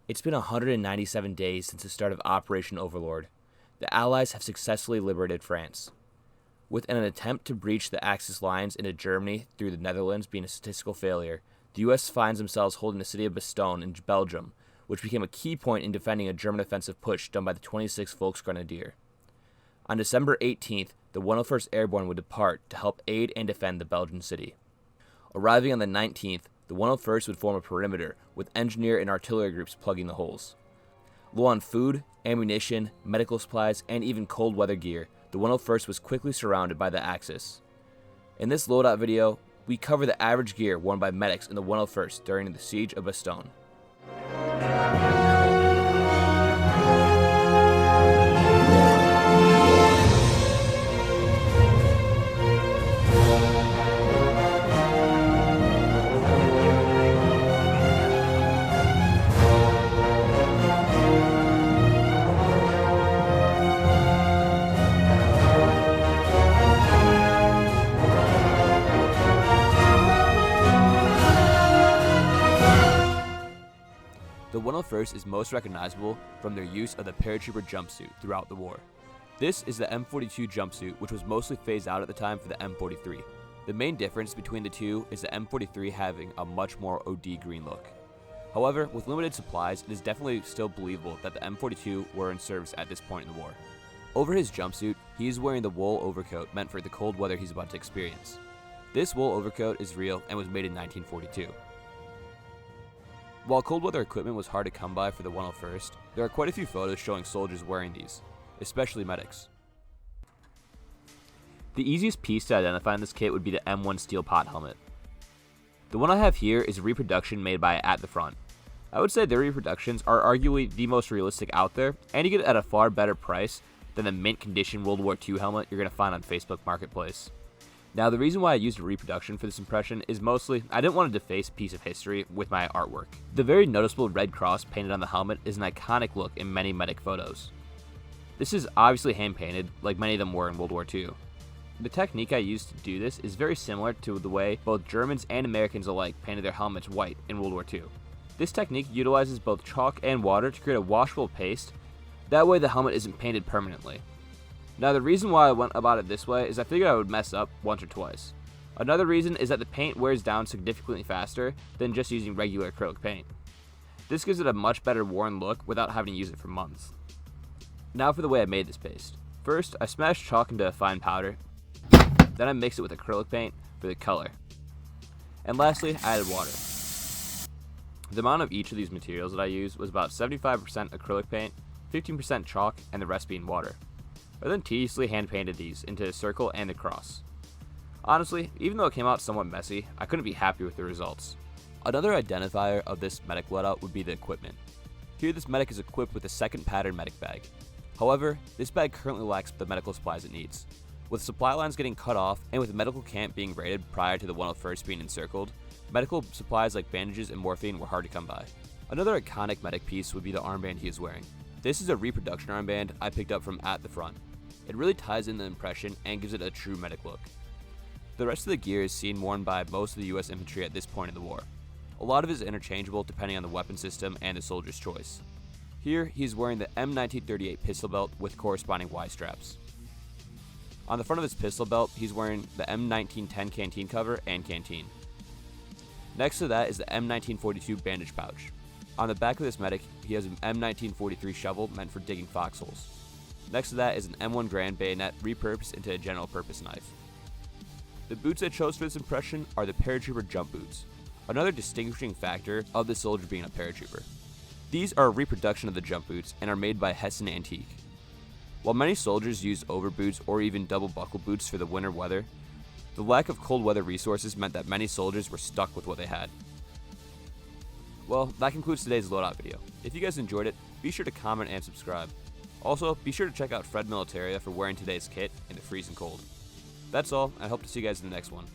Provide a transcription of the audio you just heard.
It's been 197 days since the start of Operation Overlord. The Allies have successfully liberated France. With an attempt to breach the Axis lines into Germany through the Netherlands being a statistical failure, the US finds themselves holding the city of Bastogne in Belgium, which became a key point in defending a German offensive push done by the 26th Volksgrenadier. On December 18th, the 101st Airborne would depart to help aid and defend the Belgian city. Arriving on the 19th, the 101st would form a perimeter, with engineer and artillery groups plugging the holes. Low on food, ammunition, medical supplies, and even cold weather gear, the 101st was quickly surrounded by the Axis. In this loadout video, we cover the average gear worn by medics in the 101st during the siege of Bastogne. The 101st is most recognizable from their use of the paratrooper jumpsuit throughout the war. This is the M42 jumpsuit, which was mostly phased out at the time for the M43. The main difference between the two is the M43 having a much more OD green look. However, with limited supplies, it is definitely still believable that the M42 were in service at this point in the war. Over his jumpsuit, he is wearing the wool overcoat meant for the cold weather he's about to experience. This wool overcoat is real and was made in 1942. While cold weather equipment was hard to come by for the 101st, there are quite a few photos showing soldiers wearing these, especially medics. The easiest piece to identify in this kit would be the M1 steel pot helmet. The one I have here is a reproduction made by At the Front. I would say their reproductions are arguably the most realistic out there, and you get it at a far better price than the mint condition World War II helmet you're going to find on Facebook Marketplace. Now, the reason why I used a reproduction for this impression is mostly I didn't want to deface a piece of history with my artwork. The very noticeable red cross painted on the helmet is an iconic look in many medic photos. This is obviously hand-painted, like many of them were in World War II. The technique I used to do this is very similar to the way both Germans and Americans alike painted their helmets white in World War II. This technique utilizes both chalk and water to create a washable paste. That way the helmet isn't painted permanently. Now, the reason why I went about it this way is I figured I would mess up once or twice. Another reason is that the paint wears down significantly faster than just using regular acrylic paint. This gives it a much better worn look without having to use it for months. Now for the way I made this paste. First, I smashed chalk into a fine powder. Then I mixed it with acrylic paint for the color. And lastly, I added water. The amount of each of these materials that I used was about 75% acrylic paint, 15% chalk, and the rest being water. I then tediously hand-painted these into a circle and a cross. Honestly, even though it came out somewhat messy, I couldn't be happy with the results. Another identifier of this medic loadout would be the equipment. Here, this medic is equipped with a second pattern medic bag. However, this bag currently lacks the medical supplies it needs. With supply lines getting cut off, and with the medical camp being raided prior to the 101st being encircled, medical supplies like bandages and morphine were hard to come by. Another iconic medic piece would be the armband he is wearing. This is a reproduction armband I picked up from At the Front. It really ties in the impression and gives it a true medic look. The rest of the gear is seen worn by most of the US infantry at this point in the war. A lot of it is interchangeable depending on the weapon system and the soldier's choice. Here, he is wearing the M1938 pistol belt with corresponding Y straps. On the front of his pistol belt, he's wearing the M1910 canteen cover and canteen. Next to that is the M1942 bandage pouch. On the back of this medic, he has an M1943 shovel meant for digging foxholes. Next to that is an M1 Grand bayonet repurposed into a general purpose knife. The boots I chose for this impression are the paratrooper jump boots, another distinguishing factor of the soldier being a paratrooper. These are a reproduction of the jump boots and are made by Hessen Antique. While many soldiers used overboots or even double buckle boots for the winter weather, the lack of cold weather resources meant that many soldiers were stuck with what they had. Well, that concludes today's loadout video. If you guys enjoyed it, be sure to comment and subscribe. Also, be sure to check out Fred Militaria for wearing today's kit in the freezing cold. That's all, I hope to see you guys in the next one.